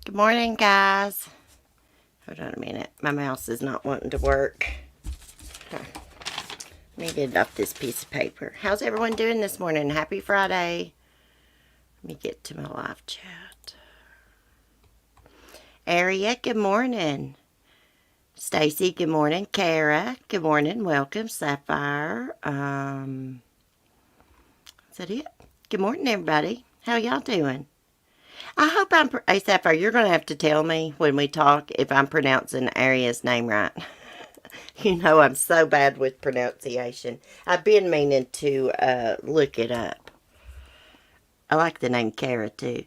Good morning, guys. Hold on a minute. My mouse is not wanting to work. Let me get it off this piece of paper. How's everyone doing this morning? Happy Friday. Let me get to my live chat. Aria, good morning. Stacy, good morning. Kara, good morning. Welcome. Sapphire. Is that it? Good morning, everybody. How y'all doing? I hope hey, Sapphire, you're going to have to tell me when we talk if I'm pronouncing Aria's name right. You know I'm so bad with pronunciation. I've been meaning to look it up. I like the name Kara, too.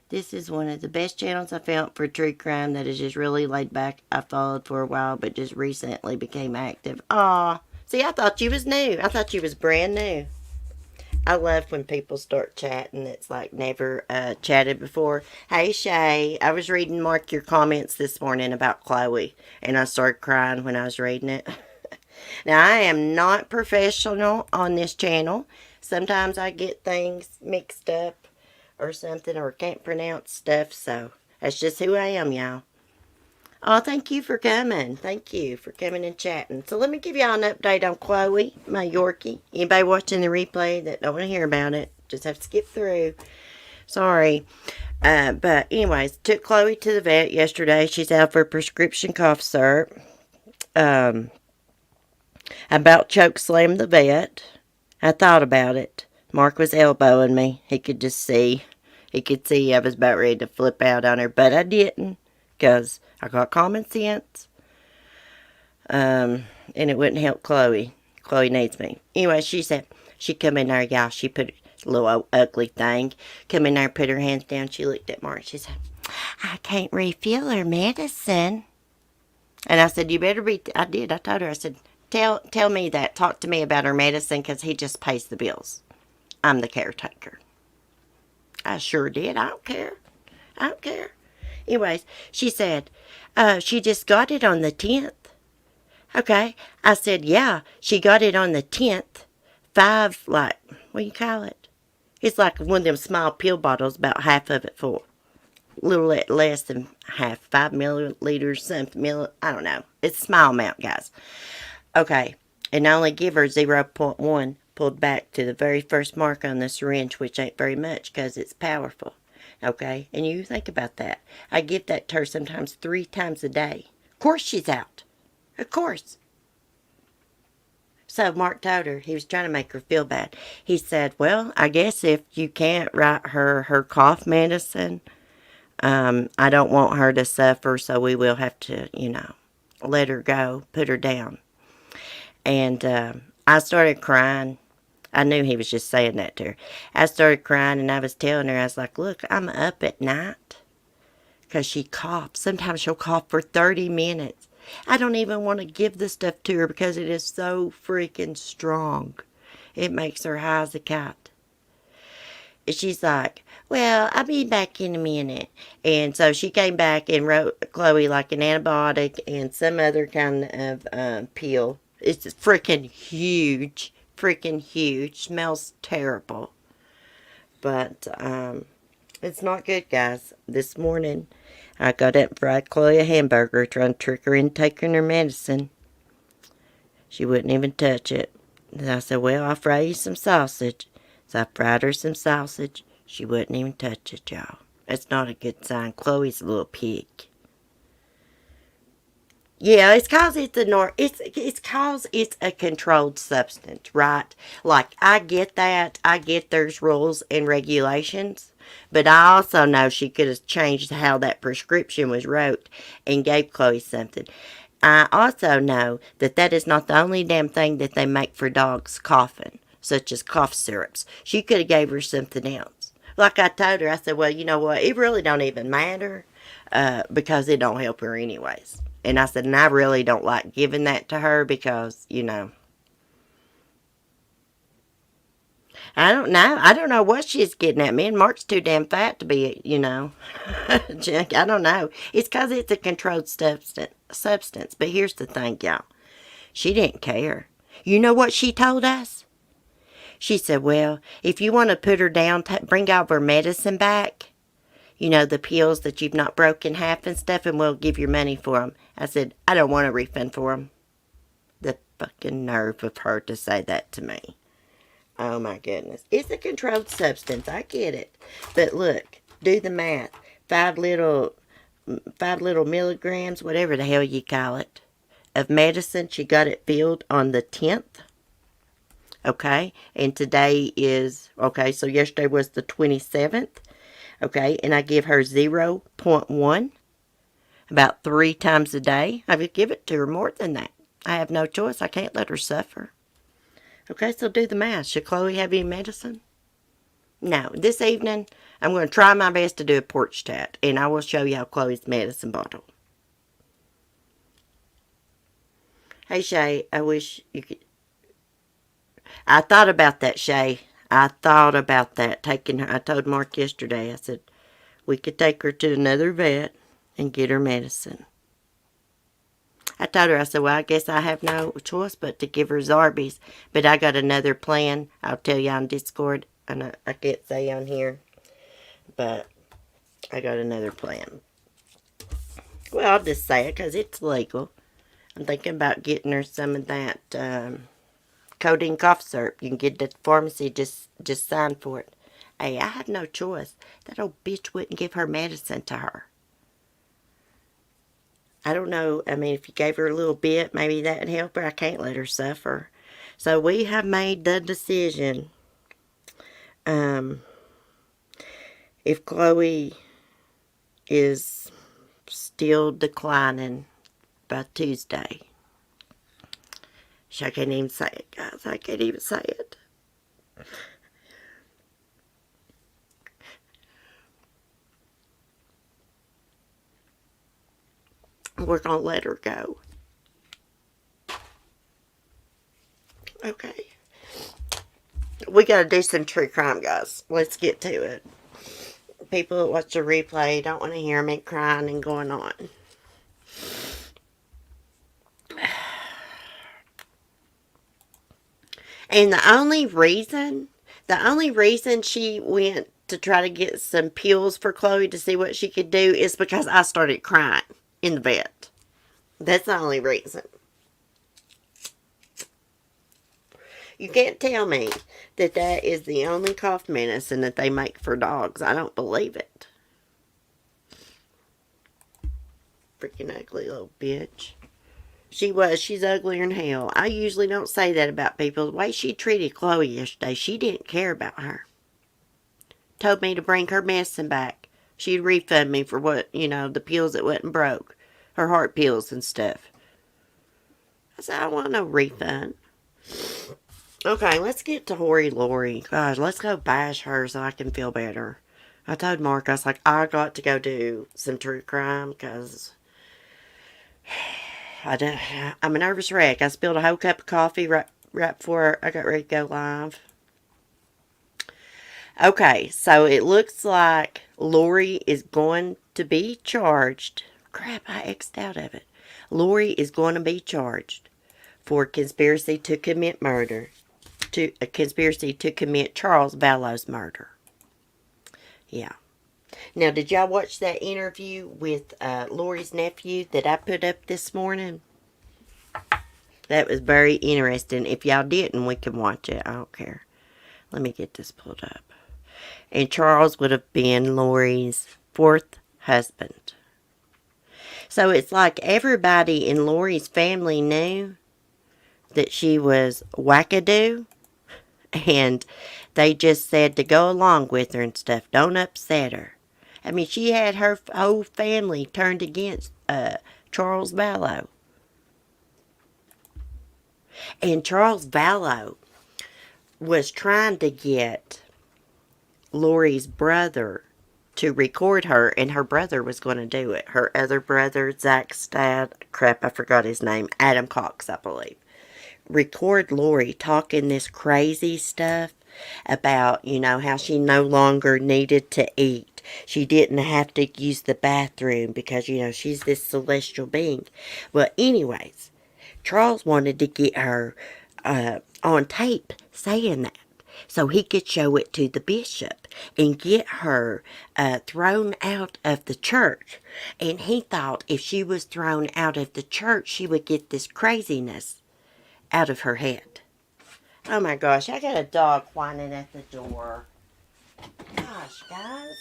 This is one of the best channels I found for true crime that is just really laid back. I followed for a while, but just recently became active. Aw, see, I thought you was new. I thought you was brand new. I love when people start chatting that's like never chatted before. Hey, Shay, I was reading, Mark, your comments this morning about Chloe, and I started crying when I was reading it. Now, I am not professional on this channel. Sometimes I get things mixed up or something or can't pronounce stuff, so that's just who I am, y'all. Oh, thank you for coming. Thank you for coming and chatting. So let me give y'all an update on Chloe, my Yorkie. Anybody watching the replay that don't want to hear about it, just have to skip through. Sorry. But anyways, took Chloe to the vet yesterday. She's out for prescription cough syrup. About choke slammed the vet. I thought about it. Mark was elbowing me. He could just see. He could see I was about ready to flip out on her, but I didn't. Because I got common sense. And it wouldn't help Chloe. Chloe needs me. Anyway, she said, she come in there, y'all. She put a little ugly thing. Come in there, put her hands down. She looked at Mark. She said, I can't refill her medicine. And I said, you better be. I did. I told her. I said, tell me that. Talk to me about her medicine because he just pays the bills. I'm the caretaker. I sure did. I don't care. I don't care. Anyways, she said, she just got it on the 10th. Okay. I said, yeah, she got it on the 10th. What do you call it? It's like one of them small pill bottles, about half of it full. A little less than half, 5 milliliters, something, I don't know. It's a small amount, guys. Okay. And I only give her 0.1 pulled back to the very first mark on the syringe, which ain't very much because it's powerful. Okay, and you think about that. I give that to her sometimes 3 times a day. Of course she's out. Of course. So Mark told her, he was trying to make her feel bad. He said, well, I guess if you can't write her cough medicine, I don't want her to suffer, so we will have to, let her go, put her down. And I started crying. I knew he was just saying that to her. I started crying and I was telling her, I was like, look, I'm up at night because she coughs. Sometimes she'll cough for 30 minutes. I don't even want to give the stuff to her because it is so freaking strong. It makes her high as a kite. She's like, well, I'll be back in a minute. And so she came back and wrote Chloe like an antibiotic and some other kind of pill. It's freaking huge. Freaking huge. Smells terrible. But it's not good, guys. This morning, I got up and fried Chloe a hamburger trying to trick her into taking her medicine. She wouldn't even touch it. And I said, well, I'll fry you some sausage. So I fried her some sausage. She wouldn't even touch it, y'all. That's not a good sign. Chloe's a little pig. Yeah, it's cause it's cause it's a controlled substance, right? Like I get that. I get there's rules and regulations, but I also know she could have changed how that prescription was wrote and gave Chloe something. I also know that that is not the only damn thing that they make for dogs coughing, such as cough syrups. She could have gave her something else. Like I told her, I said, well, you know what? It really don't even matter because it don't help her anyways. And I said, and I really don't like giving that to her because, I don't know. I don't know what she's getting at. Me and Mark's too damn fat to be, junk. I don't know. It's because it's a controlled substance. But here's the thing, y'all. She didn't care. You know what she told us? She said, well, if you want to put her down, bring all her medicine back. You know, the pills that you've not broken half and stuff, and we'll give your money for them. I said, I don't want a refund for them. The fucking nerve of her to say that to me. Oh my goodness. It's a controlled substance. I get it. But look, do the math. Five little milligrams, whatever the hell you call it, of medicine. She got it filled on the 10th. Okay. And today is, okay, so yesterday was the 27th. Okay. And I give her 0.1 about 3 times a day. I would give it to her more than that. I have no choice. I can't let her suffer. Okay, so do the math. Should Chloe have any medicine? No. This evening, I'm going to try my best to do a porch chat, and I will show you how Chloe's medicine bottle. Hey, Shay, I wish you could... I thought about that, Shay. I thought about that. Taking her. I told Mark yesterday, I said, we could take her to another vet and get her medicine. I told her, I said, well, I guess I have no choice but to give her Zarbee's. But I got another plan. I'll tell you on Discord. And I can't say on here. But I got another plan. Well, I'll just say it because it's legal. I'm thinking about getting her some of that codeine cough syrup. You can get it at the pharmacy. Just sign for it. Hey, I have no choice. That old bitch wouldn't give her medicine to her. I don't know. I mean, if you gave her a little bit, maybe that would help her. I can't let her suffer. So we have made the decision. If Chloe is still declining by Tuesday. I can't even say it, guys. I can't even say it. We're going to let her go. Okay. We got to do some true crime, guys. Let's get to it. People that watch the replay don't want to hear me crying and going on. And the only reason she went to try to get some pills for Chloe to see what she could do is because I started crying in the vet. That's the only reason. You can't tell me that that is the only cough medicine that they make for dogs. I don't believe it. Freaking ugly little bitch. She's uglier than hell. I usually don't say that about people. The way she treated Chloe yesterday, she didn't care about her. Told me to bring her medicine back. She'd refund me for what, the pills that wasn't broke. Her heart pills and stuff. I said, I don't want no refund. Okay, let's get to Hoary Lori. Gosh, let's go bash her so I can feel better. I told Mark, I was like, I got to go do some true crime because I'm a nervous wreck. I spilled a whole cup of coffee right before I got ready to go live. Okay, so it looks like Lori is going to be charged. Crap, I X'd out of it. Lori is going to be charged for conspiracy to commit murder. A conspiracy to commit Charles Vallow's murder. Yeah. Now, did y'all watch that interview with Lori's nephew that I put up this morning? That was very interesting. If y'all didn't, we can watch it. I don't care. Let me get this pulled up. And Charles would have been Lori's 4th husband. So it's like everybody in Lori's family knew that she was wackadoo. And they just said to go along with her and stuff. Don't upset her. I mean, she had her whole family turned against Charles Vallow. And Charles Vallow was trying to get Lori's brother to record her, and her brother was going to do it. Her other brother, Zach Stad, crap, I forgot his name, Adam Cox, I believe. Record Lori talking this crazy stuff about, how she no longer needed to eat. She didn't have to use the bathroom because, she's this celestial being. Well, anyways, Charles wanted to get her on tape saying that. so he could show it to the bishop and get her thrown out of the church. And he thought if she was thrown out of the church, she would get this craziness out of her head. Oh my gosh, I got a dog whining at the door. Gosh, guys.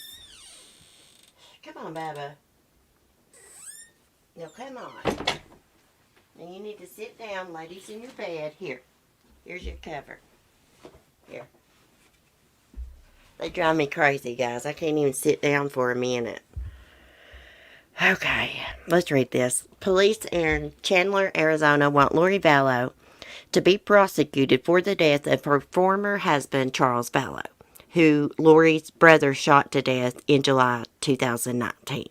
Come on, Baba. No, come on. Now you need to sit down, ladies, in your bed. Here's your cover. Here. They drive me crazy, guys. I can't even sit down for a minute. Okay, let's read this. Police in Chandler, Arizona want Lori Vallow to be prosecuted for the death of her former husband, Charles Vallow, who Lori's brother shot to death in July 2019.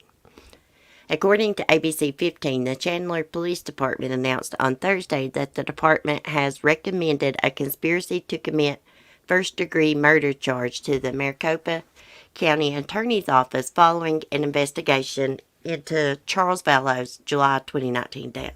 According to ABC 15, the Chandler Police Department announced on Thursday that the department has recommended a conspiracy to commit first-degree murder charge to the Maricopa County Attorney's Office following an investigation into Charles Vallow's July 2019 death.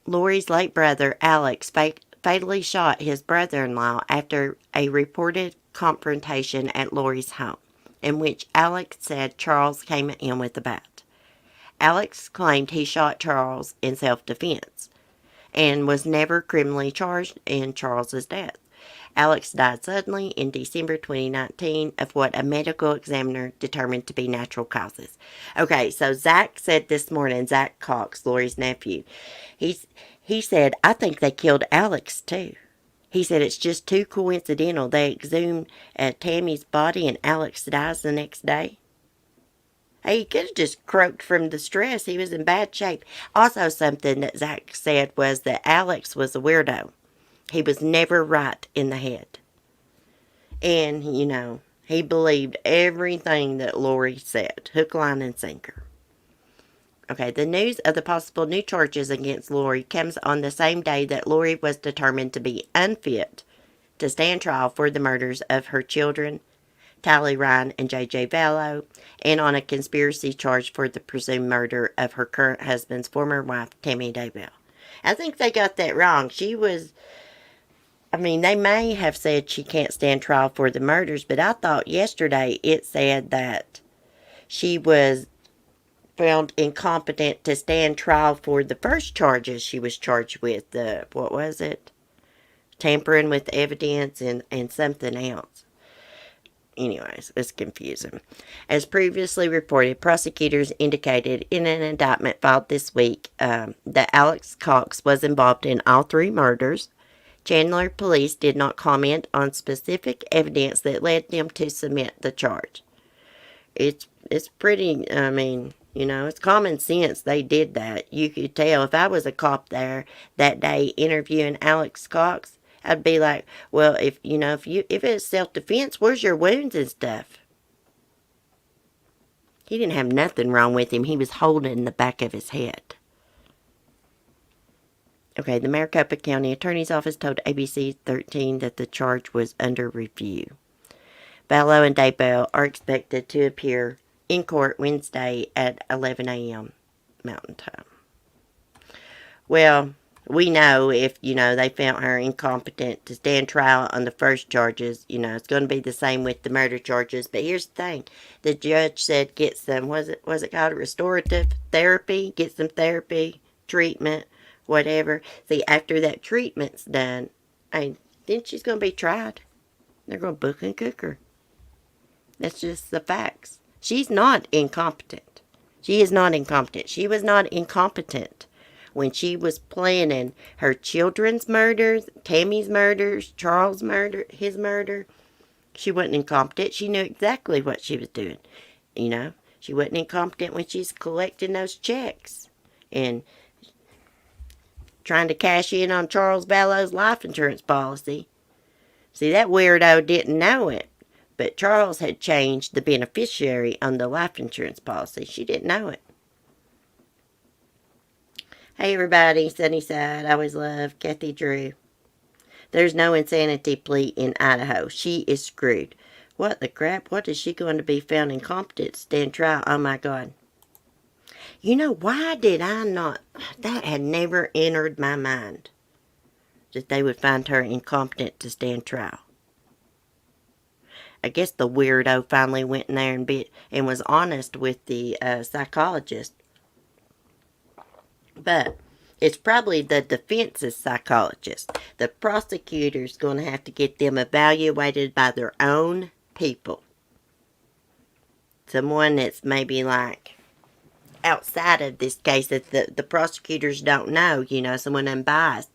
Lori's late brother, Alex, fatally shot his brother-in-law after a reported confrontation at Lori's home, in which Alex said Charles came in with a bat. Alex claimed he shot Charles in self-defense and was never criminally charged in Charles's death. Alex died suddenly in December 2019 of what a medical examiner determined to be natural causes. Okay, so Zach said this morning, Zach Cox, Lori's nephew, he said, I think they killed Alex too. He said it's just too coincidental. They exhumed Tammy's body and Alex dies the next day. Hey, he could have just croaked from the stress. He was in bad shape. Also, something that Zach said was that Alex was a weirdo. He was never right in the head. And, you know, he believed everything that Lori said. Hook, line, and sinker. Okay, the news of the possible new charges against Lori comes on the same day that Lori was determined to be unfit to stand trial for the murders of her children, Tally Ryan and J.J. Vallow, and on a conspiracy charge for the presumed murder of her current husband's former wife, Tammy Daybell. I think they got that wrong. They may have said she can't stand trial for the murders, but I thought yesterday it said that she was found incompetent to stand trial for the first charges she was charged with. What was it? Tampering with evidence and something else. Anyways, it's confusing. As previously reported, prosecutors indicated in an indictment filed this week that Alex Cox was involved in all three murders. Chandler police did not comment on specific evidence that led them to submit the charge. It's pretty, it's common sense they did that. You could tell if I was a cop there that day interviewing Alex Cox, I'd be like, well, if it's self-defense, where's your wounds and stuff? He didn't have nothing wrong with him. He was holding the back of his head. Okay, the Maricopa County Attorney's Office told ABC 13 that the charge was under review. Vallow and Daybell are expected to appear in court Wednesday at 11 a.m. Mountain Time. Well, we know if, they found her incompetent to stand trial on the first charges, it's going to be the same with the murder charges. But here's the thing. The judge said get some, was it called restorative therapy? Get some therapy, treatment, whatever. See, after that treatment's done, then she's going to be tried. They're going to book and cook her. That's just the facts. She's not incompetent. She is not incompetent. She was not incompetent when she was planning her children's murders, Tammy's murders, Charles' murder, his murder. She wasn't incompetent. She knew exactly what she was doing. She wasn't incompetent when she's collecting those checks and trying to cash in on Charles Vallow's life insurance policy. See, that weirdo didn't know it. But Charles had changed the beneficiary on the life insurance policy. She didn't know it. Hey everybody, Sunnyside, I always love Kathy Drew. There's no insanity plea in Idaho. She is screwed. What the crap? What is she going to be found incompetent to stand trial? Oh my God. Why did I not? That had never entered my mind. that they would find her incompetent to stand trial. I guess the weirdo finally went in there and was honest with the psychologist. But it's probably the defense's psychologist. The prosecutor's going to have to get them evaluated by their own people. Someone that's maybe like outside of this case that the prosecutors don't know, someone unbiased.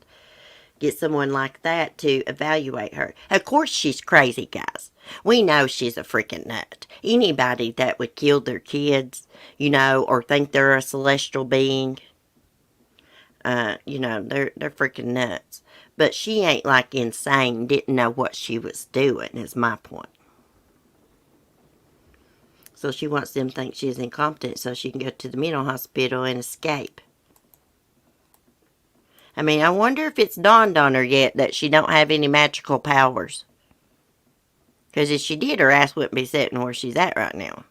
Get someone like that to evaluate her. Of course she's crazy, guys. We know she's a freaking nut. Anybody that would kill their kids, or think they're a celestial being, they're freaking nuts. But she ain't like insane, didn't know what she was doing, is my point. So she wants them to think she's incompetent so she can go to the mental hospital and escape. I mean, I wonder if it's dawned on her yet that she don't have any magical powers. Because if she did, her ass wouldn't be sitting where she's at right now.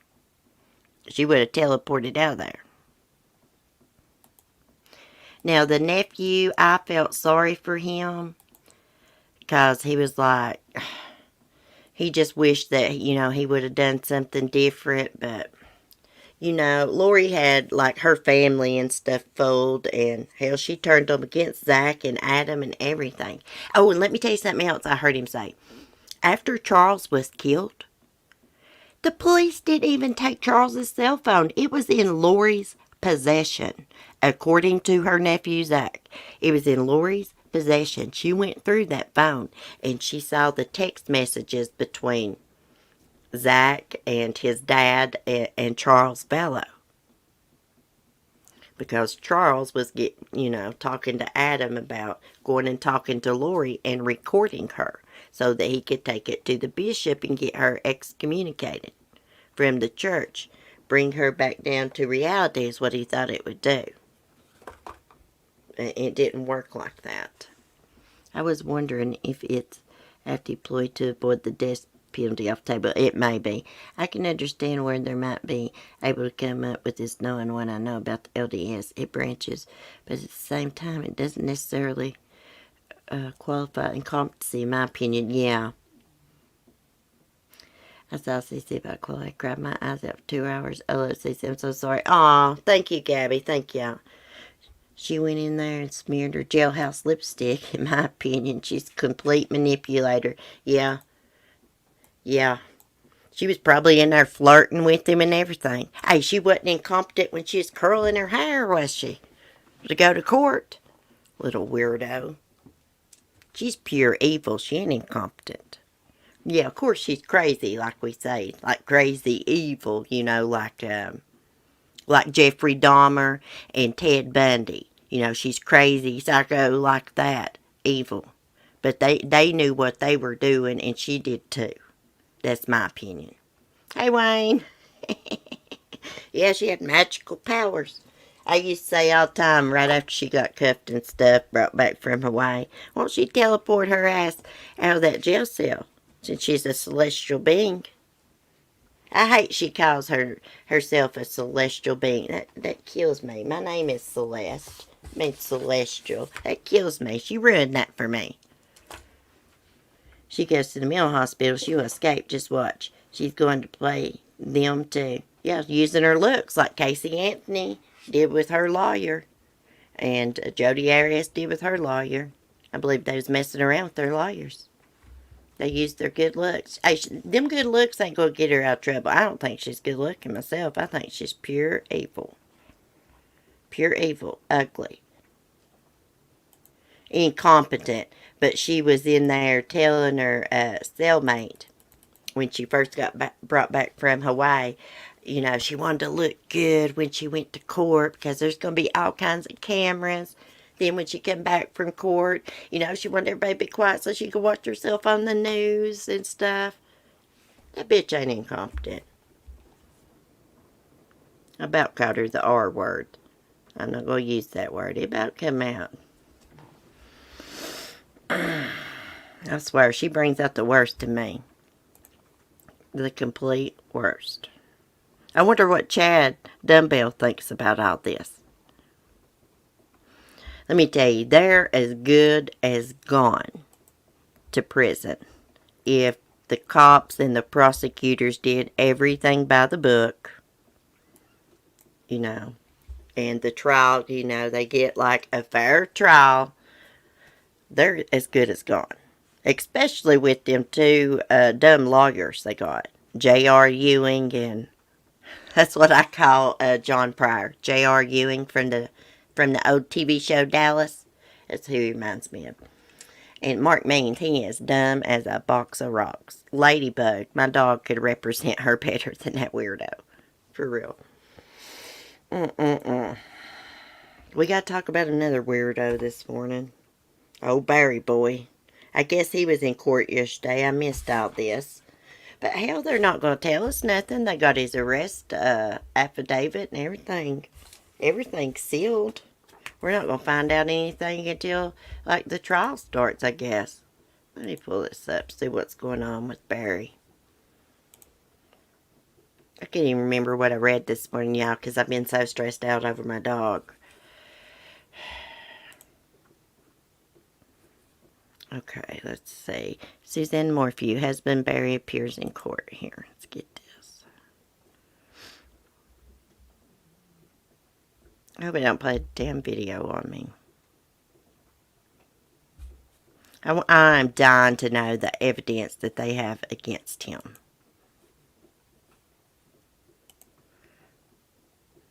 She would have teleported out of there. Now, the nephew, I felt sorry for him. Because he was like, he just wished that, he would have done something different. But, Lori had, like, her family and stuff fooled. And, hell, she turned them against Zach and Adam and everything. Oh, and let me tell you something else I heard him say. After Charles was killed, the police didn't even take Charles's cell phone. It was in Lori's possession, according to her nephew Zach. It was in Lori's possession. She went through that phone and she saw the text messages between Zach and his dad and Charles Vallow. Because Charles was talking to Adam about going and talking to Lori and recording her so that he could take it to the bishop and get her excommunicated from the church. Bring her back down to reality is what he thought it would do. It didn't work like that. I was wondering if it's deployed to avoid the death penalty off the table. It may be. I can understand where they might be able to come up with this knowing what I know about the LDS. It branches, but at the same time, it doesn't necessarily qualify incompetency, in my opinion. Yeah. I saw CC about Chloe. I cried my eyes out for 2 hours. Oh, let's see. I'm so sorry. Aw, thank you, Gabby. Thank you. She went in there and smeared her jailhouse lipstick, in my opinion. She's a complete manipulator. Yeah. Yeah. She was probably in there flirting with him and everything. Hey, she wasn't incompetent when she was curling her hair, was she? To go to court. Little weirdo. She's pure evil. She ain't incompetent. Yeah, of course she's crazy, like we say. Like crazy evil, like Jeffrey Dahmer and Ted Bundy. She's crazy, psycho like that. Evil. But they knew what they were doing, and she did too. That's my opinion. Hey, Wayne. Yeah, she had magical powers. I used to say all the time, right after she got cuffed and stuff, brought back from Hawaii, won't she teleport her ass out of that jail cell, since she's a celestial being? I hate she calls herself a celestial being. That kills me. My name is Celeste. It means celestial. That kills me. She ruined that for me. She goes to the mental hospital. She'll escape. Just watch. She's going to play them too. Yeah, using her looks like Casey Anthony did with her lawyer. And Jodi Arias did with her lawyer. I believe they was messing around with their lawyers. They used their good looks. Hey, them good looks ain't going to get her out of trouble. I don't think she's good looking myself. I think she's pure evil. Pure evil. Ugly. Incompetent. But she was in there telling her cellmate when she first got brought back from Hawaii, she wanted to look good when she went to court because there's going to be all kinds of cameras. Then when she came back from court, she wanted everybody to be quiet so she could watch herself on the news and stuff. That bitch ain't incompetent. I about called her the R word. I'm not going to use that word. It about come out. I swear, she brings out the worst in me. The complete worst. I wonder what Chad Dumbbell thinks about all this. Let me tell you, they're as good as gone to prison if the cops and the prosecutors did everything by the book, you know, and the trial, you know, they get like a fair trial. They're as good as gone. Especially with them two dumb lawyers they got. J.R. Ewing and that's what I call John Pryor. J.R. Ewing from the old TV show Dallas. That's who he reminds me of. And Mark Means, he is dumb as a box of rocks. Ladybug, my dog could represent her better than that weirdo. For real. We got to talk about another weirdo this morning. Oh, Barry boy. I guess he was in court yesterday. I missed all this. But hell, they're not going to tell us nothing. They got his arrest affidavit and everything. Everything's sealed. We're not going to find out anything until, like, the trial starts, I guess. Let me pull this up, see what's going on with Barry. I can't even remember what I read this morning, y'all, because I've been so stressed out over my dog. Okay, let's see. Suzanne Morphew, husband Barry appears in court. Here, let's get this. I hope it don't play a damn video on me. I'm dying to know the evidence that they have against him.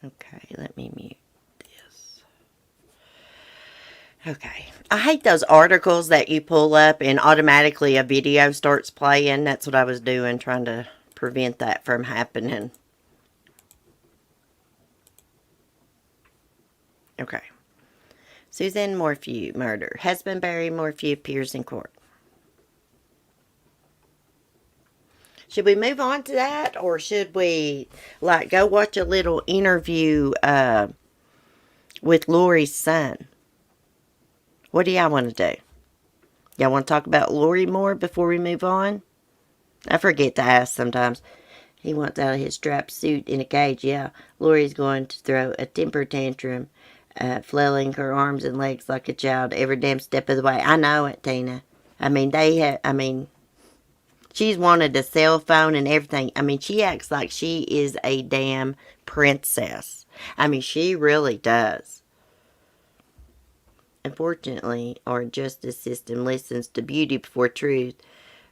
Okay, let me mute this. Okay. I hate those articles that you pull up and automatically a video starts playing. That's what I was doing, trying to prevent that from happening. Okay. Suzanne Morphew murder. Husband Barry Morphew appears in court. Should we move on to that, or should we, like, go watch a little interview with Lori's son? What do y'all want to do? Y'all want to talk about Lori more before we move on? I forget to ask sometimes. He wants out of his strap suit in a cage. Yeah, Lori's going to throw a temper tantrum, flailing her arms and legs like a child every damn step of the way. I know it, Tina. She's wanted a cell phone and everything. She acts like she is a damn princess. She really does. Unfortunately, our justice system listens to beauty before truth.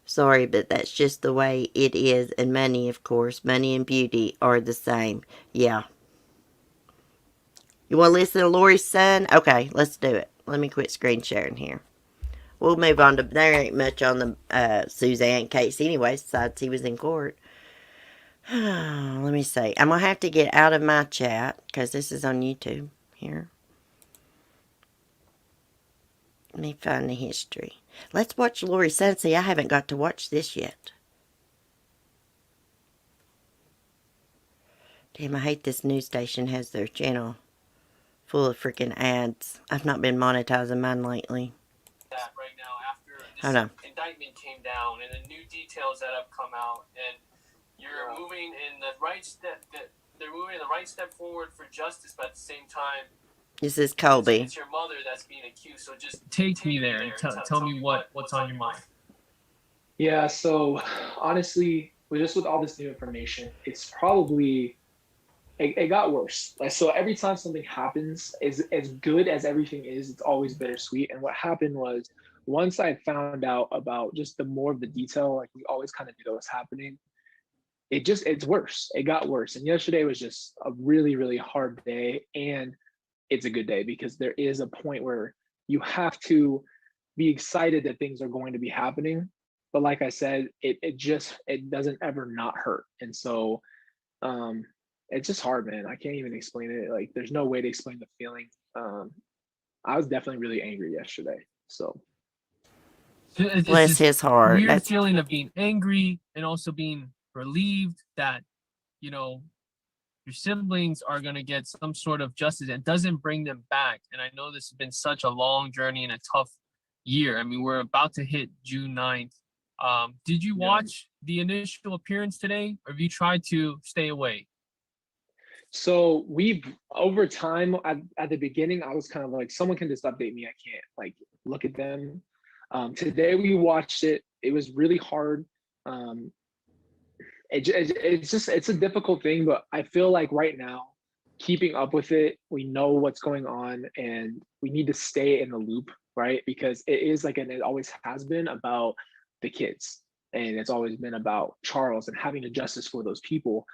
Sorry, but that's just the way it is. And money, of course. Money and beauty are the same. Yeah. You want to listen to Lori's son? Okay, let's do it. Let me quit screen sharing here. We'll move on to, there ain't much on the Suzanne case anyway, besides he was in court. Let me see. I'm going to have to get out of my chat, because this is on YouTube here. Let me find the history. Let's watch Lori's son. See, I haven't got to watch this yet. Damn, I hate this news station has their channel full of freaking ads. I've not been monetizing mine lately. That right now after this indictment came down and the new details that have come out, and you're moving in the right step. They're moving in the right step forward for justice, but at the same time, this is Colby. It's your mother that's being accused. So just take me there and tell me what's on your mind. Yeah. So honestly, with all this new information, it's probably. It got worse. So every time something happens, as good as everything is, it's always bittersweet. And what happened was, once I found out about just the more of the detail, like we always kind of knew that was happening, it's worse. It got worse. And yesterday was just a really, really hard day. And it's a good day because there is a point where you have to be excited that things are going to be happening. But like I said, it doesn't ever not hurt. And so, it's just hard, man. I can't even explain it. Like, there's no way to explain the feeling. I was definitely really angry yesterday. So bless his heart. Weird feeling of being angry and also being relieved that, your siblings are going to get some sort of justice. It doesn't bring them back. And I know this has been such a long journey and a tough year. We're about to hit June 9th. Did you watch the initial appearance today, or have you tried to stay away? So we've over time at the beginning, I was kind of like, someone can just update me. I can't like look at them. Today we watched it. It was really hard. Um, it's a difficult thing, but I feel like right now, keeping up with it, we know what's going on, and we need to stay in the loop, right? Because it is like, and it always has been about the kids, and it's always been about Charles and having a justice for those people.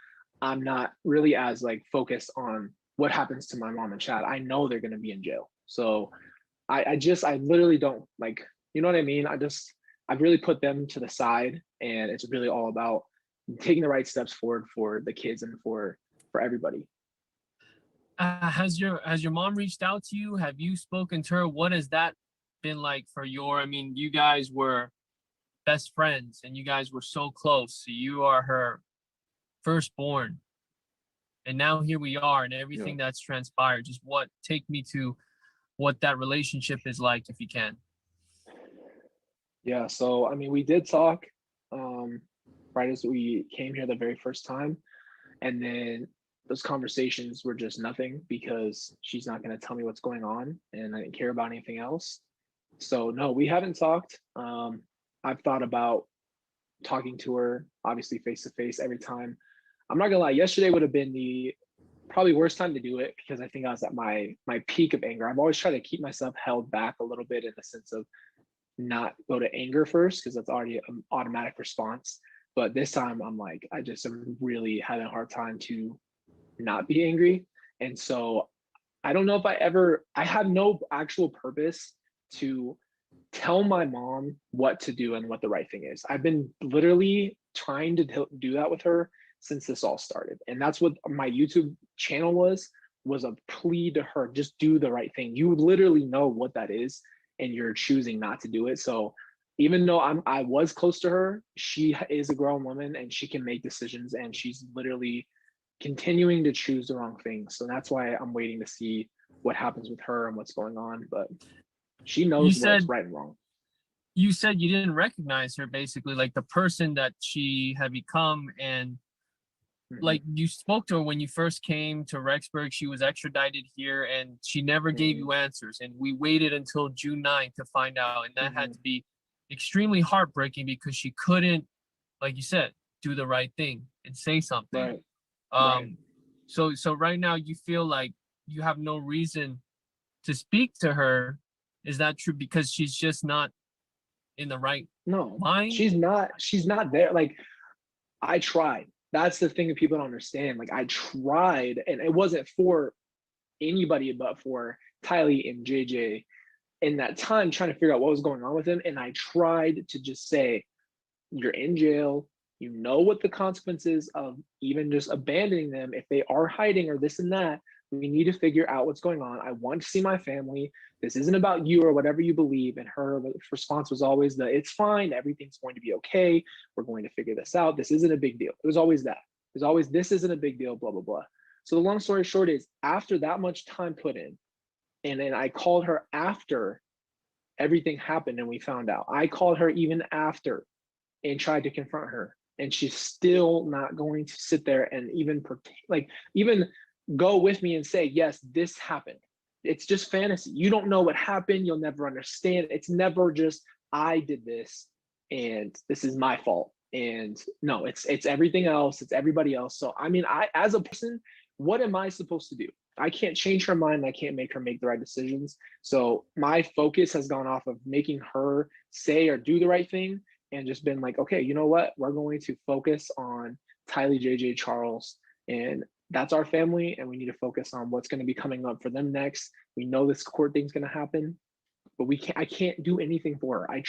I'm not really as like focused on what happens to my mom and Chad. I know they're going to be in jail, so I literally don't like, you know what I mean? I've really put them to the side, and it's really all about taking the right steps forward for the kids and for everybody. Has your mom reached out to you? Have you spoken to her? What has that been like for I mean, you guys were best friends and you guys were so close. So you are her firstborn. And now here we are and everything that's transpired. Just take me to what that relationship is like, if you can. Yeah, so I mean, we did talk right as we came here the very first time, and then those conversations were just nothing because she's not going to tell me what's going on, and I didn't care about anything else. So no, we haven't talked. I've thought about talking to her, obviously face to face every time. I'm not gonna lie, yesterday would have been the probably worst time to do it because I think I was at my peak of anger. I've always tried to keep myself held back a little bit in the sense of not go to anger first because that's already an automatic response. But this time I'm like, I just am really having a hard time to not be angry. And so I don't know if I have no actual purpose to tell my mom what to do and what the right thing is. I've been literally trying to do that with her since this all started. And that's what my YouTube channel was a plea to her, just do the right thing. You literally know what that is and you're choosing not to do it. So even though I was close to her, she is a grown woman and she can make decisions, and she's literally continuing to choose the wrong thing. So that's why I'm waiting to see what happens with her and what's going on. But she knows what's right and wrong. You said you didn't recognize her, basically, like the person that she had become. And like you spoke to her when you first came to Rexburg, she was extradited here and she never gave you answers. And we waited until June 9th to find out. And that had to be extremely heartbreaking because she couldn't, like you said, do the right thing and say something. Right. So right now you feel like you have no reason to speak to her. Is that true? Because she's just not in the right mind? She's not there. Like, I tried. That's the thing that people don't understand. Like, I tried, and it wasn't for anybody but for Tylee and JJ in that time, trying to figure out what was going on with him. And I tried to just say, you're in jail. You know what the consequences of even just abandoning them, if they are hiding or this and that. We need to figure out what's going on. I want to see my family. This isn't about you or whatever you believe. And her response was always it's fine. Everything's going to be okay. We're going to figure this out. This isn't a big deal. It was always that. It was always, this isn't a big deal, blah, blah, blah. So the long story short is, after that much time put in, and then I called her after everything happened and we found out. I called her even after and tried to confront her. And she's still not going to sit there and even go with me and say, yes, this happened. It's just fantasy. You don't know what happened. You'll never understand. It's never just, I did this and this is my fault. And no, it's everything else. It's everybody else. So, I mean, as a person, what am I supposed to do? I can't change her mind. I can't make her make the right decisions. So my focus has gone off of making her say or do the right thing, and just been like, okay, you know what? We're going to focus on Tylee, JJ, Charles, and that's our family, and we need to focus on what's going to be coming up for them next. We know this court thing's going to happen, but I can't do anything for her. I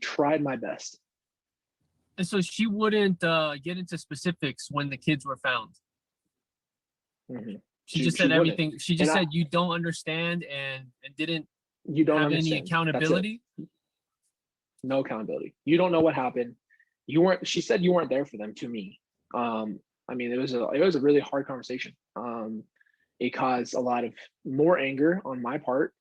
tried my best. And so she wouldn't get into specifics when the kids were found. She just said everything. She just said you don't understand and didn't have any accountability. No accountability. You don't know what happened. She said you weren't there for them, to me. I mean, it was a really hard conversation. It caused a lot of more anger on my part.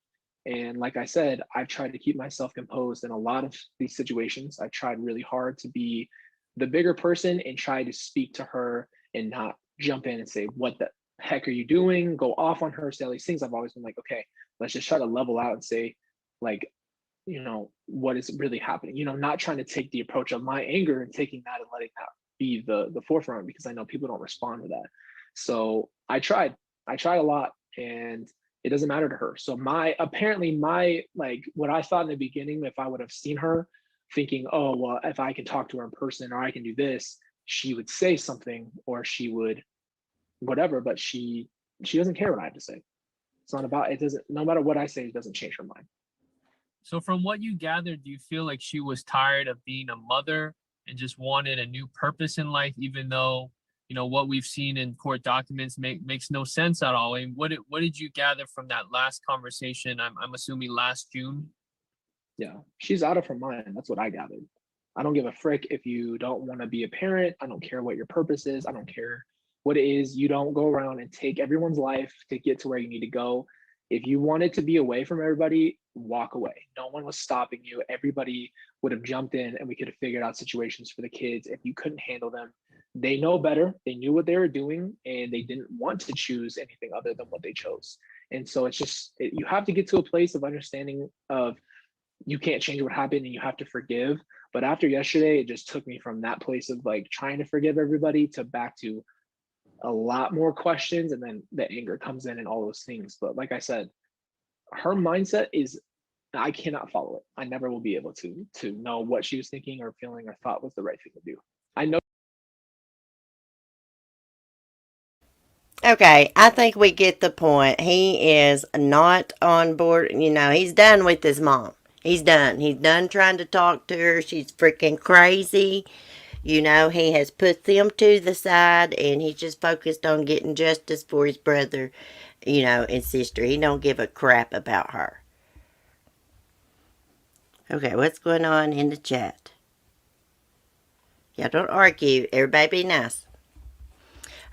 And like I said, I've tried to keep myself composed in a lot of these situations. I tried really hard to be the bigger person and try to speak to her and not jump in and say, what the heck are you doing? Go off on her, say all these things. I've always been like, okay, let's just try to level out and say, like, what is really happening? Not trying to take the approach of my anger and taking that and letting that be the forefront, because I know people don't respond to that. So I tried a lot, and it doesn't matter to her. So apparently my like what I thought in the beginning, if I would have seen her thinking, oh well, if I can talk to her in person or I can do this, she would say something, or she would whatever, but she doesn't care what I have to say. It's not about, it doesn't, no matter what I say, it doesn't change her mind. So from what you gathered, do you feel like she was tired of being a mother and just wanted a new purpose in life, even though, what we've seen in court documents makes no sense at all? I mean, what did you gather from that last conversation? I'm assuming last June. Yeah, she's out of her mind. That's what I gathered. I don't give a frick if you don't want to be a parent. I don't care what your purpose is. I don't care what it is. You don't go around and take everyone's life to get to where you need to go. If you wanted to be away from everybody, walk away. No one was stopping you. Everybody would have jumped in and we could have figured out situations for the kids. If you couldn't handle them, they know better. They knew what they were doing, and they didn't want to choose anything other than what they chose. And so it's just, you have to get to a place of understanding of, you can't change what happened and you have to forgive. But after yesterday, it just took me from that place of like trying to forgive everybody to back to a lot more questions, and then the anger comes in and all those things. But like I said, her mindset is, I cannot follow it. I never will be able to know what she was thinking or feeling or thought was the right thing to do. I know. Okay, I think we get the point. He is not on board. He's done with his mom. He's done. He's done trying to talk to her. She's freaking crazy. He has put them to the side, and he's just focused on getting justice for his brother, and sister. He don't give a crap about her. Okay, what's going on in the chat? Y'all don't argue. Everybody be nice.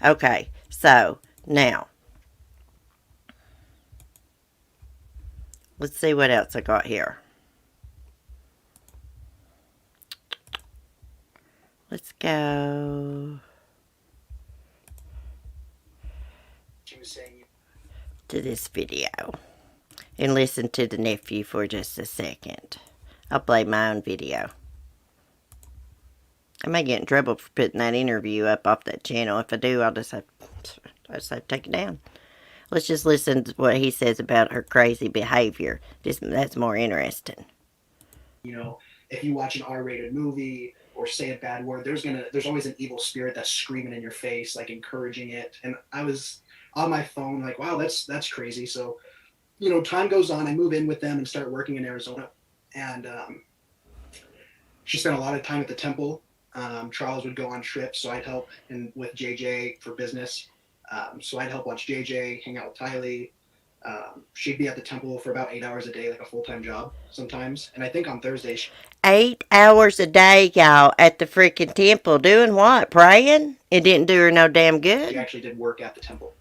Okay, so now let's see what else I got here. Let's go to this video and listen to the nephew for just a second. I'll play my own video. I may get in trouble for putting that interview up off that channel. If I do, I'll just have to take it down. Let's just listen to what he says about her crazy behavior. That's more interesting. If you watch an R-rated movie or say a bad word, there's always an evil spirit that's screaming in your face, like encouraging it. And I was on my phone like, wow, that's crazy. So, time goes on. I move in with them and start working in Arizona. And she spent a lot of time at the temple. Charles would go on trips, so I'd help with JJ for business. So I'd help watch JJ, hang out with Tylee. She'd be at the temple for about 8 hours a day, like a full-time job sometimes. And I think on Thursdays, 8 hours a day, y'all, at the freaking temple. Doing what? Praying? It didn't do her no damn good. she actually did work at the temple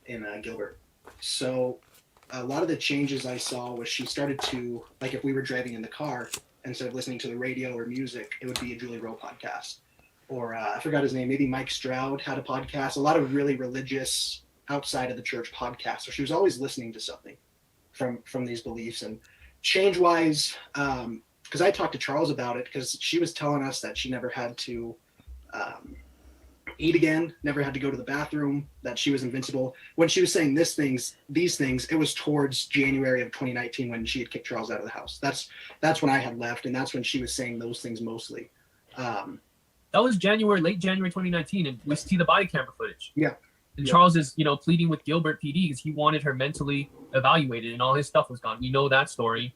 in Gilbert. So a lot of the changes I saw was she started to, like if we were driving in the car, instead of listening to the radio or music, it would be a Julie Rowe podcast. Or I forgot his name, maybe Mike Stroud had a podcast. A lot of really religious, outside of the church podcasts. So she was always listening to something from these beliefs. And change-wise, because I talked to Charles about it, because she was telling us that she never had to eat again, never had to go to the bathroom, that she was invincible. When she was saying these things, it was towards January of 2019 when she had kicked Charles out of the house. That's when I had left, and that's when she was saying those things mostly. That was late January 2019, and we see the body camera footage. Yeah. And Charles is, pleading with Gilbert PD because he wanted her mentally evaluated, and all his stuff was gone. We know that story.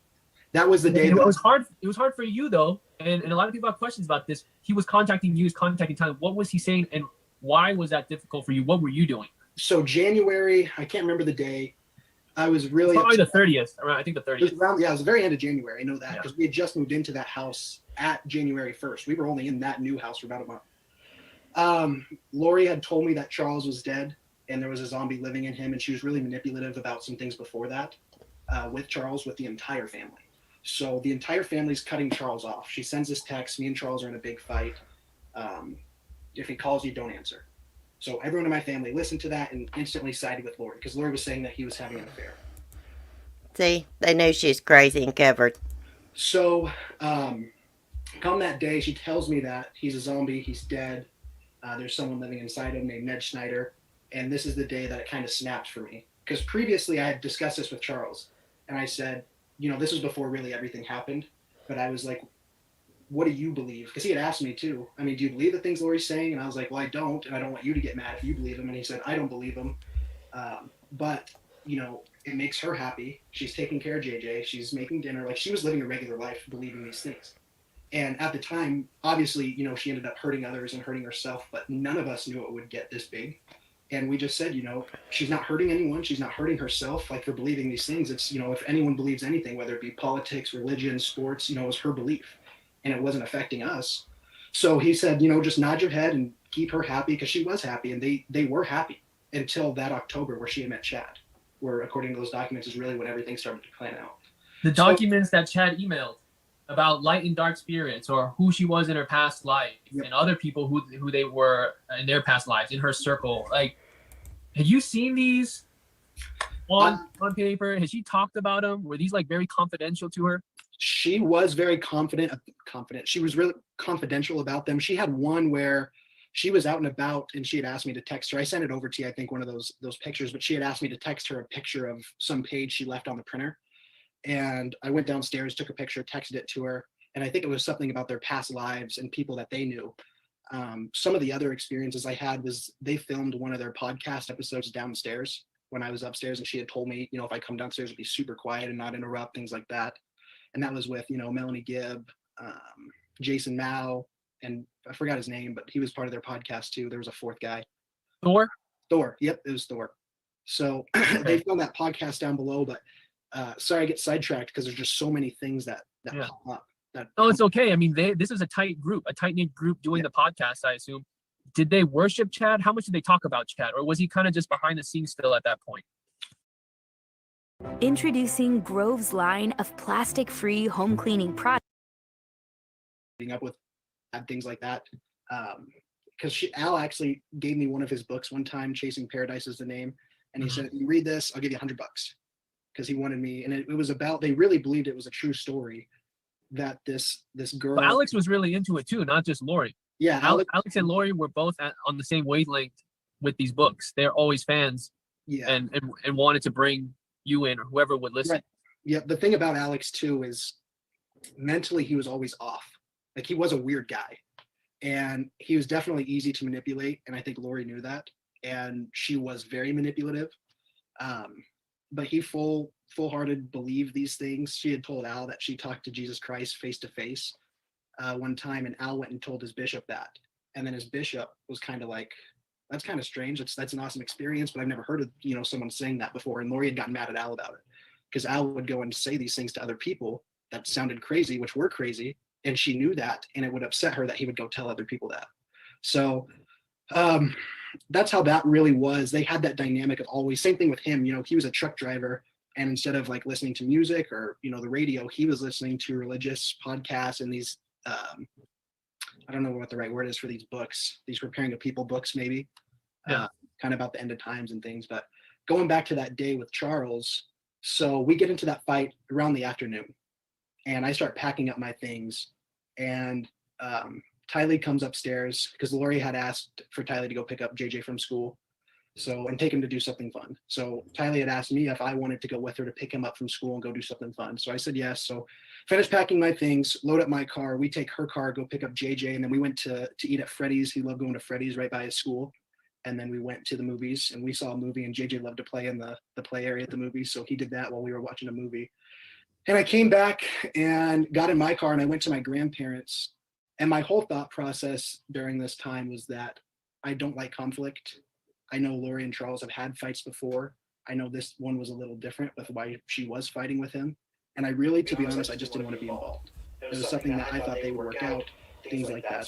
That was the day. It was hard. It was hard for you though, and a lot of people have questions about this. He was contacting you, he was contacting Tyler. What was he saying, and why was that difficult for you? What were you doing? So January, I can't remember the day. I was really probably the 30th. Around, I think the 30th. It was the very end of January. I know that because we had just moved into that house at January 1st. We were only in that new house for about a month. Lori had told me that Charles was dead and there was a zombie living in him, and she was really manipulative about some things before that with Charles, with the entire family. So the entire family's cutting Charles off. She sends this text. Me and Charles are in a big fight. If he calls you, don't answer. So everyone in my family listened to that and instantly sided with Lori because Lori was saying that he was having an affair. See, they knew she was crazy and covered. So come that day, she tells me that he's a zombie, he's dead. There's someone living inside him named Ned Schneider. And this is the day that it kind of snapped for me. Because previously I had discussed this with Charles. And I said, this was before really everything happened. But I was like, what do you believe? Because he had asked me too. I mean, do you believe the things Lori's saying? And I was like, well, I don't. And I don't want you to get mad if you believe him. And he said, I don't believe him. But, it makes her happy. She's taking care of JJ. She's making dinner. Like, she was living a regular life believing these things. And at the time, obviously, she ended up hurting others and hurting herself, but none of us knew it would get this big. And we just said, she's not hurting anyone. She's not hurting herself. Like, for believing these things, it's, if anyone believes anything, whether it be politics, religion, sports, it was her belief and it wasn't affecting us. So he said, just nod your head and keep her happy, because she was happy, and they were happy until that October where she had met Chad, where, according to those documents, is really when everything started to plan out. The documents that Chad emailed about light and dark spirits, or who she was in her past life, Yep. and other people who they were in their past lives, in her circle. Like, had you seen these on paper? Has she talked about them? Were these like very confidential to her? She was very confident. She was really confidential about them. She had one where she was out and about and she had asked me to text her. I sent it over to you, I think, one of those pictures, but she had asked me to text her a picture of some page she left on the printer. And I went downstairs, took a picture, texted it to her. And I think it was something about their past lives and people that they knew. Some of the other experiences I had was they filmed one of their podcast episodes downstairs when I was upstairs. And she had told me, if I come downstairs, it'd be super quiet and not interrupt, things like that. And that was with, Melanie Gibb, Jason Mao, and I forgot his name, but he was part of their podcast too. There was a fourth guy. Thor? Yep, it was Thor. So they filmed that podcast down below, but sorry, I get sidetracked because there's just so many things that pop up. Oh, it's okay. I mean, this is a tight group, a tight-knit group doing the podcast, I assume. Did they worship Chad? How much did they talk about Chad? Or was he kind of just behind the scenes still at that point? Introducing Grove's line of plastic-free home cleaning products. Up with things like that. Because Al actually gave me one of his books one time, Chasing Paradise is the name. And he said, if you read this, I'll give you $100. Because he wanted me, and it was about, they really believed it was a true story, that this girl. But Alex was really into it too, not just Lori. Yeah, Alex and Lori were both on the same wavelength with these books. They're always fans. Yeah, and wanted to bring you in, or whoever would listen. Right. Yeah, the thing about Alex too is mentally he was always off. Like, he was a weird guy, and he was definitely easy to manipulate. And I think Lori knew that, and she was very manipulative. But he full-hearted believed these things. She had told Al that she talked to Jesus Christ face to face one time, and Al went and told his bishop that. And then his bishop was kind of like, that's kind of strange. That's an awesome experience, but I've never heard of, someone saying that before. And Lori had gotten mad at Al about it, because Al would go and say these things to other people that sounded crazy, which were crazy. And she knew that, and it would upset her that he would go tell other people that. So that's how that really was. They had that dynamic of always, same thing with him. He was a truck driver, and instead of like listening to music or, the radio, he was listening to religious podcasts and these, I don't know what the right word is for these books, these Preparing a People books, maybe. Yeah. Kind of about the end of times and things. But going back to that day with Charles, so we get into that fight around the afternoon, and I start packing up my things, and Tylee comes upstairs because Lori had asked for Tylee to go pick up JJ from school, and take him to do something fun. So Tylee had asked me if I wanted to go with her to pick him up from school and go do something fun. So I said yes. So finished packing my things, load up my car. We take her car, go pick up JJ, and then we went to eat at Freddy's. He loved going to Freddy's right by his school. And then we went to the movies, and we saw a movie, and JJ loved to play in the play area at the movies. So he did that while we were watching a movie. And I came back and got in my car, and I went to my grandparents. And my whole thought process during this time was that I don't like conflict. I know Lori and Charles have had fights before. I know this one was a little different with why she was fighting with him. And I really, to be honest, I just didn't want to be involved. It was something that I thought they would work out, things like that.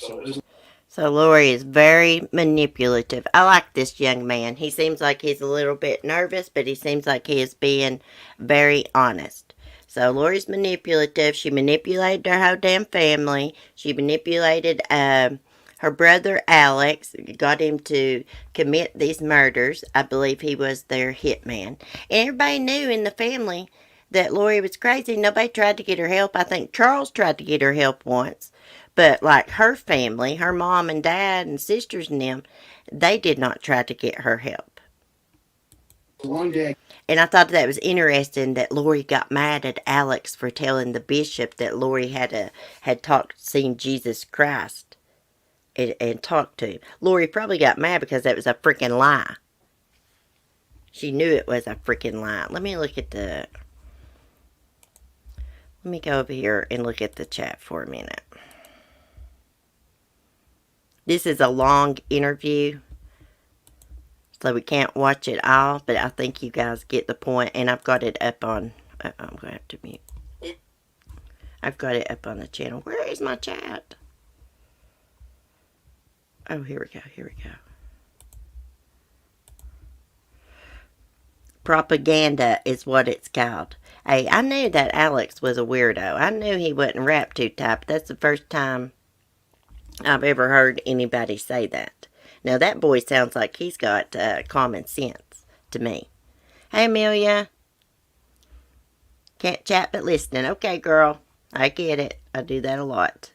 So Lori is very manipulative. I like this young man. He seems like he's a little bit nervous, but he seems like he is being very honest. So Lori's manipulative. She manipulated her whole damn family. She manipulated her brother Alex got him to commit these murders. I believe he was their hitman. And everybody knew in the family that Lori was crazy. Nobody tried to get her help. I think Charles tried to get her help once. But like her family, her mom and dad and sisters and them, they did not try to get her help. One day, And I thought that was interesting that Lori got mad at Alex for telling the bishop that Lori had seen Jesus Christ and talked to him. Lori probably got mad because that was a freaking lie. She knew it was a freaking lie. Let me go over here and look at the chat for a minute. This is a long interview, so we can't watch it all, but I think you guys get the point, and I've got it up on, I'm going to have to mute. I've got it up on the channel. Where is my chat? Oh, here we go. Propaganda is what it's called. Hey, I knew that Alex was a weirdo. I knew he wasn't rap too type. That's the first time I've ever heard anybody say that. Now, that boy sounds like he's got common sense to me. Hey, Amelia. Can't chat but listening. Okay, girl. I get it. I do that a lot.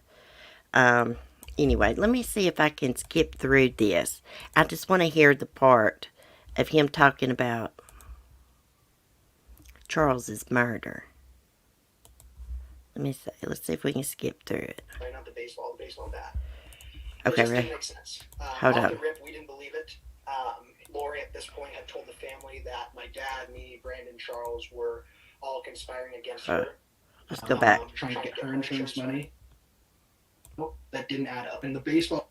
Anyway, let me see if I can skip through this. I just want to hear the part of him talking about Charles's murder. Let me see. Let's see if we can skip through it. not the baseball bat. Okay, It right. makes sense. Hold Off on. the rip, we didn't believe it. Lori at this point had told the family that my dad, me, Brandon, Charles were all conspiring against her. Let's go back. Trying to get her insurance money. Nope, that didn't add up. And the baseball,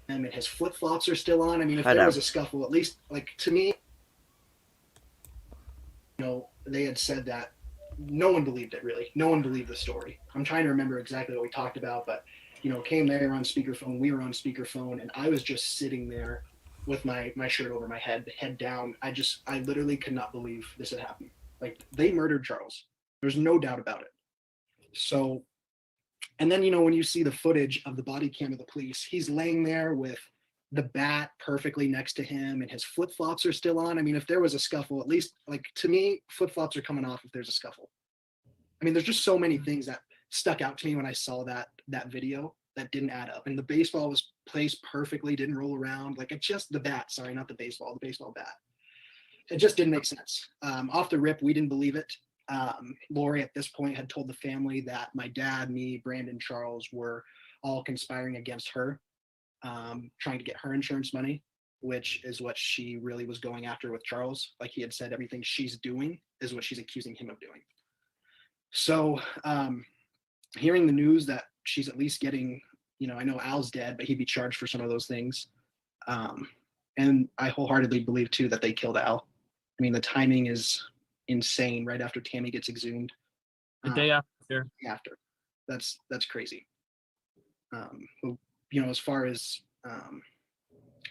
and his flip flops are still on. I mean, if there was a scuffle, at least, like, to me, they had said that no one believed it, really. No one believed the story. I'm trying to remember exactly what we talked about, but, came there on speakerphone. We were on speakerphone, and I was just sitting there with my shirt over my head down. I literally could not believe this had happened. Like, they murdered Charles. There's no doubt about it. So, and then, when you see the footage of the body cam of the police, he's laying there with the bat perfectly next to him, and his flip-flops are still on. I mean, if there was a scuffle, at least, like, to me, flip-flops are coming off if there's a scuffle. I mean, there's just so many things that stuck out to me when I saw that video that didn't add up. And the baseball was placed perfectly, didn't roll around. Like, it's just the bat. Sorry, not the baseball bat. It just didn't make sense. Off the rip, we didn't believe it. Lori at this point had told the family that my dad, me, Brandon, Charles were all conspiring against her, trying to get her insurance money, which is what she really was going after with Charles. Like he had said, everything she's doing is what she's accusing him of doing. So hearing the news that she's at least getting, I know Al's dead, but he'd be charged for some of those things. And I wholeheartedly believe too that they killed Al. I mean, the timing is insane right after Tammy gets exhumed. The day after. That's crazy. As far as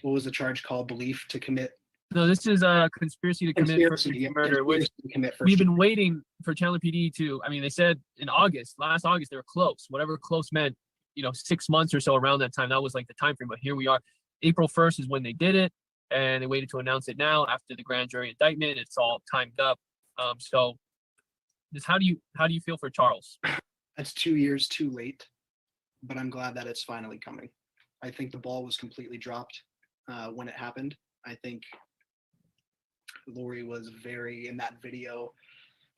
what was the charge called? Belief to commit. No, this is a conspiracy to commit murder, which we've been waiting for Chandler PD to. I mean, they said in last August, they were close. Whatever close meant, 6 months or so around that time. That was like the time frame. But here we are. April 1st is when they did it, and they waited to announce it now after the grand jury indictment. It's all timed up. So, just how do you feel for Charles? That's 2 years too late, but I'm glad that it's finally coming. I think the ball was completely dropped when it happened. I think Lori was in that video.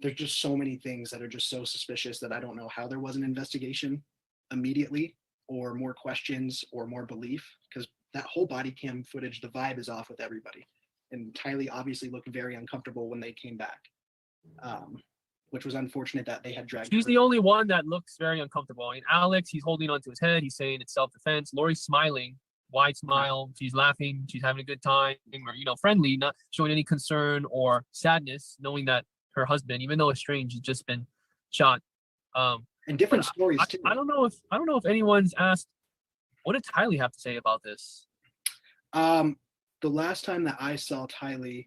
There's just so many things that are just so suspicious that I don't know how there was an investigation immediately, or more questions, or more belief, because that whole body cam footage, the vibe is off with everybody. And Tylee obviously looked very uncomfortable when they came back, which was unfortunate that they had dragged She's her. the only one that looks very uncomfortable. I mean, Alex, he's holding onto his head. He's saying it's self-defense. Lori's smiling, wide smile. She's laughing. She's having a good time, or, friendly, not showing any concern or sadness, knowing that her husband, even though estranged, has just been shot. And different stories too. I don't know if anyone's asked, what did Tylee have to say about this? The last time that I saw Tylee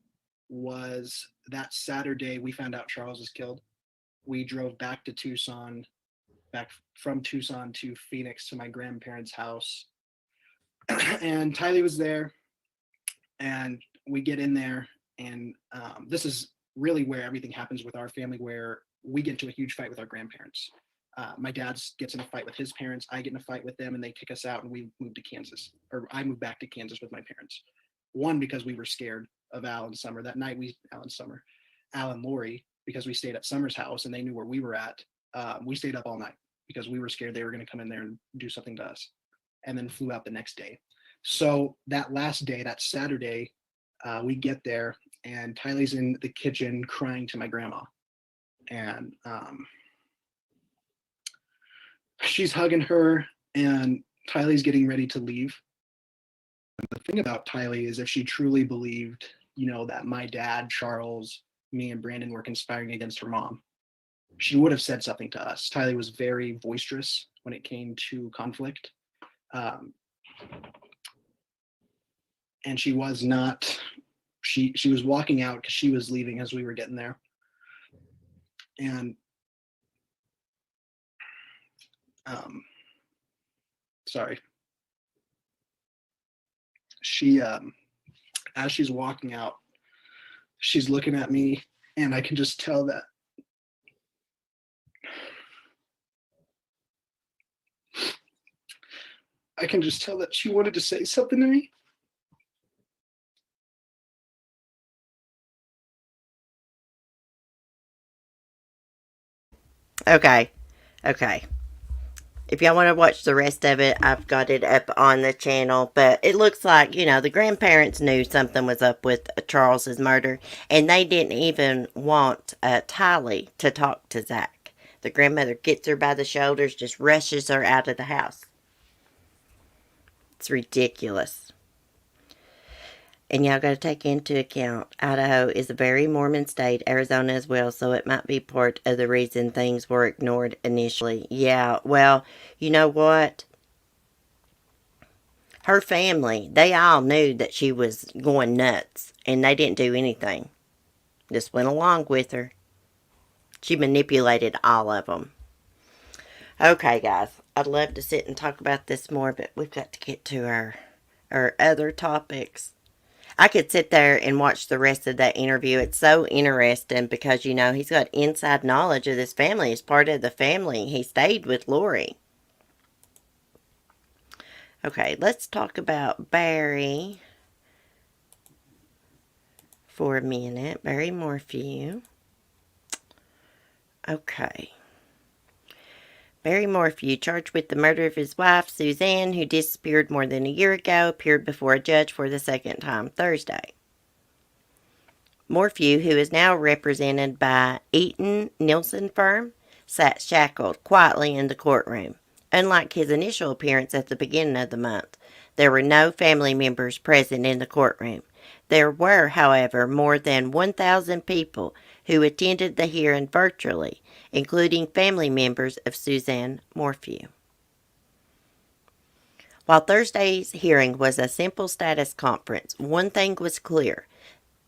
was that Saturday we found out Charles was killed. We drove back to Tucson back from Tucson to Phoenix to my grandparents' house. And Tylee was there, and we get in there, and this is really where everything happens with our family, where we get into a huge fight with our grandparents. My dad gets in a fight with his parents. I get in a fight with them, and they kick us out, and we move to Kansas, or I moved back to Kansas with my parents. One, because we were scared of Al and Summer. That night, Al and Lori, because we stayed at Summer's house and they knew where we were at. We stayed up all night because we were scared they were going to come in there and do something to us, and then flew out the next day. So that last day, that Saturday, we get there, and Tylee's in the kitchen crying to my grandma. And she's hugging her, and Tylee's getting ready to leave. And the thing about Tylee is, if she truly believed, that my dad, Charles, me, and Brandon were conspiring against her mom, she would have said something to us. Tylee was very boisterous when it came to conflict. And she was not, she was walking out because she was leaving as we were getting there. And sorry. She, as she's walking out, she's looking at me, and I can just tell that she wanted to say something to me. Okay. If y'all want to watch the rest of it, I've got it up on the channel. But it looks like, the grandparents knew something was up with Charles's murder. And they didn't even want Tylee to talk to Zach. The grandmother gets her by the shoulders, just rushes her out of the house. It's ridiculous. And y'all got to take into account, Idaho is a very Mormon state, Arizona as well, so it might be part of the reason things were ignored initially. Yeah, well, you know what? Her family, they all knew that she was going nuts, and they didn't do anything. Just went along with her. She manipulated all of them. Okay, guys, I'd love to sit and talk about this more, but we've got to get to our other topics. I could sit there and watch the rest of that interview. It's so interesting because, he's got inside knowledge of this family. He's part of the family. He stayed with Lori. Okay, let's talk about Barry for a minute. Barry Morphew. Okay. Barry Morphew, charged with the murder of his wife, Suzanne, who disappeared more than a year ago, appeared before a judge for the second time Thursday. Morphew, who is now represented by Eaton Nielsen firm, sat shackled quietly in the courtroom. Unlike his initial appearance at the beginning of the month, there were no family members present in the courtroom. There were, however, more than 1,000 people who attended the hearing virtually, including family members of Suzanne Morphew. While Thursday's hearing was a simple status conference, one thing was clear.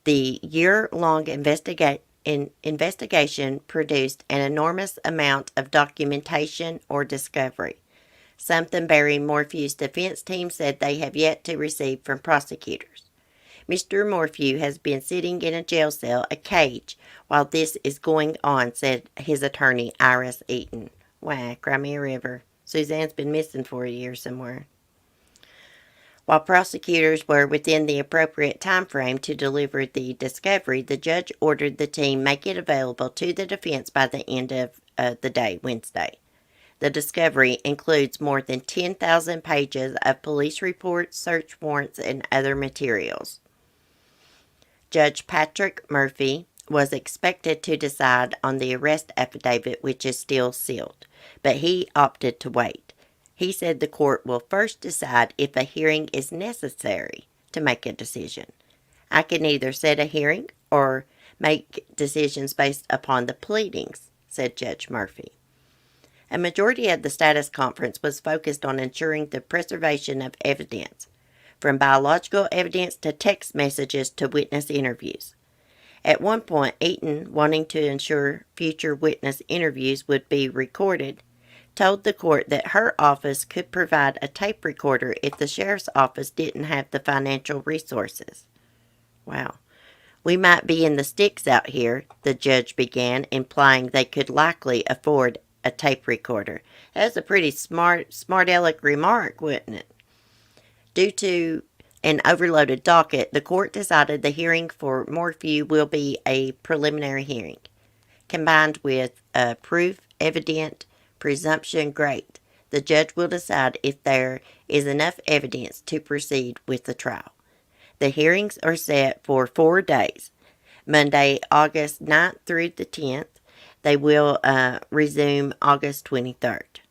The year-long investigation produced an enormous amount of documentation or discovery, something Barry Morphew's defense team said they have yet to receive from prosecutors. Mr. Morphew has been sitting in a jail cell, a cage, while this is going on, said his attorney, Iris Eaton. Wow, cry me a river. Suzanne's been missing for a year somewhere. While prosecutors were within the appropriate time frame to deliver the discovery, the judge ordered the team make it available to the defense by the end of the day, Wednesday. The discovery includes more than 10,000 pages of police reports, search warrants, and other materials. Judge Patrick Murphy was expected to decide on the arrest affidavit, which is still sealed, but he opted to wait. He said the court will first decide if a hearing is necessary to make a decision. I can either set a hearing or make decisions based upon the pleadings, said Judge Murphy. A majority of the status conference was focused on ensuring the preservation of evidence, from biological evidence to text messages to witness interviews. At one point, Eaton, wanting to ensure future witness interviews would be recorded, told the court that her office could provide a tape recorder if the sheriff's office didn't have the financial resources. Wow. We might be in the sticks out here, the judge began, implying they could likely afford a tape recorder. That's a pretty smart-aleck remark, wouldn't it? Due to an overloaded docket, the court decided the hearing for Morphew will be a preliminary hearing, combined with proof, evident, presumption, great. The judge will decide if there is enough evidence to proceed with the trial. The hearings are set for 4 days, Monday, August 9th through the 10th. They will resume August 23rd.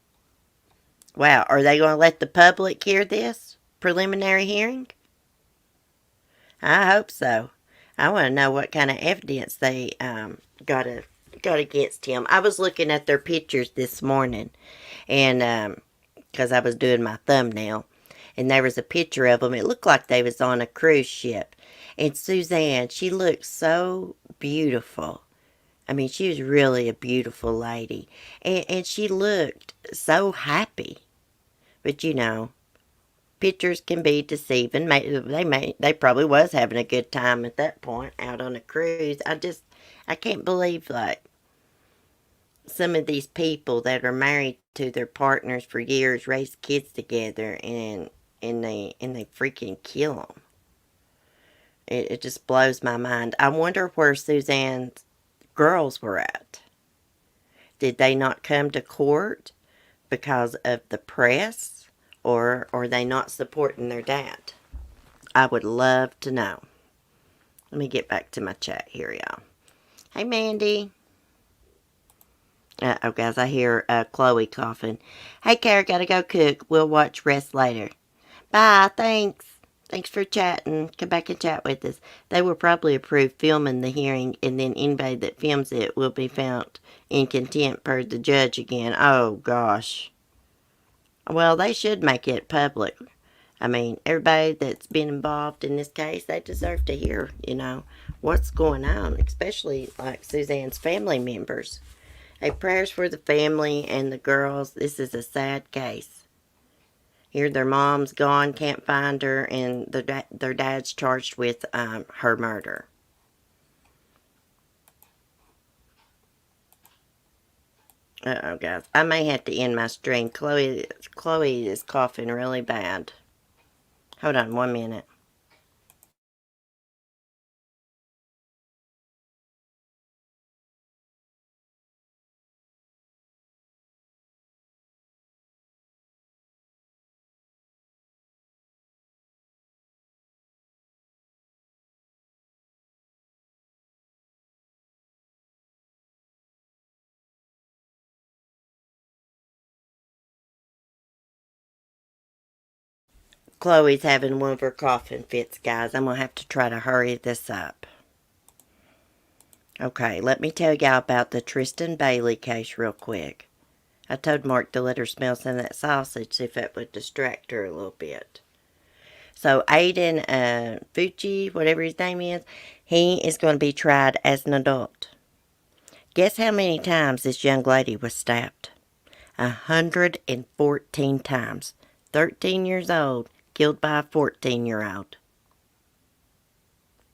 Wow, are they going to let the public hear this preliminary hearing? I hope so. I want to know what kind of evidence they got against him. I was looking at their pictures this morning, and because I was doing my thumbnail, and there was a picture of them. It looked like they was on a cruise ship. And Suzanne, she looked so beautiful. I mean, she was really a beautiful lady. And she looked so happy. But you know, pictures can be deceiving. They probably was having a good time at that point out on a cruise. I can't believe, like, some of these people that are married to their partners for years, raise kids together, and they freaking kill them. It just blows my mind. I wonder where Suzanne's girls were at. Did they not come to court because of the press, or are they not supporting their dad? I would love to know. Let me get back to my chat here, y'all. Hey, Mandy. Oh, guys, I hear Chloe coughing. Hey, Kara, gotta go cook. We'll watch rest later. Bye, thanks. Thanks for chatting. Come back and chat with us. They will probably approve filming the hearing, and then anybody that films it will be found in contempt per the judge again. Oh, gosh. Well, they should make it public. I mean, everybody that's been involved in this case, they deserve to hear, what's going on, especially like Suzanne's family members. Hey, prayers for the family and the girls. This is a sad case. Here, their mom's gone, can't find her, and their dad's charged with her murder. Uh-oh, guys. I may have to end my stream. Chloe is coughing really bad. Hold on 1 minute. Chloe's having one of her coughing fits, guys. I'm going to have to try to hurry this up. Okay, let me tell y'all about the Tristan Bailey case real quick. I told Mark to let her smell some of that sausage, see if that would distract her a little bit. So Aiden Fucci, whatever his name is, he is going to be tried as an adult. Guess how many times this young lady was stabbed? 114 times. 13 years old, killed by a 14-year-old.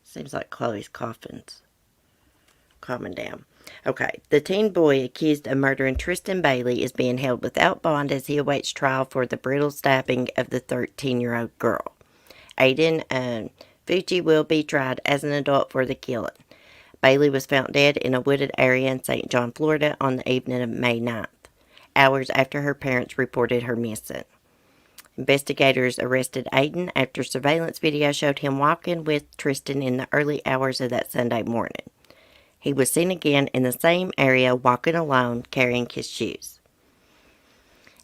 Seems like Chloe's coughing's calming down. Okay, the teen boy accused of murdering Tristan Bailey is being held without bond as he awaits trial for the brutal stabbing of the 13-year-old girl. Aiden Fucci will be tried as an adult for the killing. Bailey was found dead in a wooded area in St. John, Florida on the evening of May 9th, hours after her parents reported her missing. Investigators arrested Aiden after surveillance video showed him walking with Tristan in the early hours of that Sunday morning. He was seen again in the same area walking alone, carrying his shoes.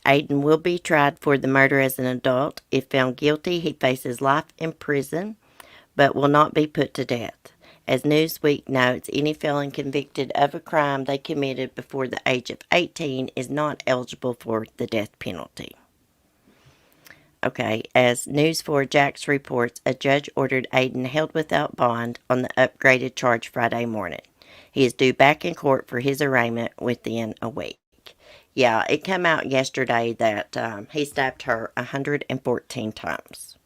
Aiden will be tried for the murder as an adult. If found guilty, he faces life in prison, but will not be put to death. As Newsweek notes, any felon convicted of a crime they committed before the age of 18 is not eligible for the death penalty. Okay, as News4Jax reports, a judge ordered Aiden held without bond on the upgraded charge Friday morning. He is due back in court for his arraignment within a week. Yeah, it came out yesterday that he stabbed her 114 times.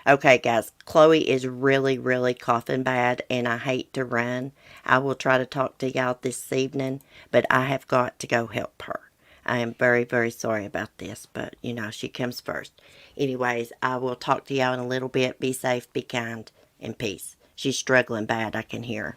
Okay, guys, Chloe is really, really coughing bad, and I hate to run. I will try to talk to y'all this evening, but I have got to go help her. I am very, very sorry about this, but you know, she comes first. Anyways, I will talk to y'all in a little bit. Be safe, be kind, and peace. She's struggling bad, I can hear her.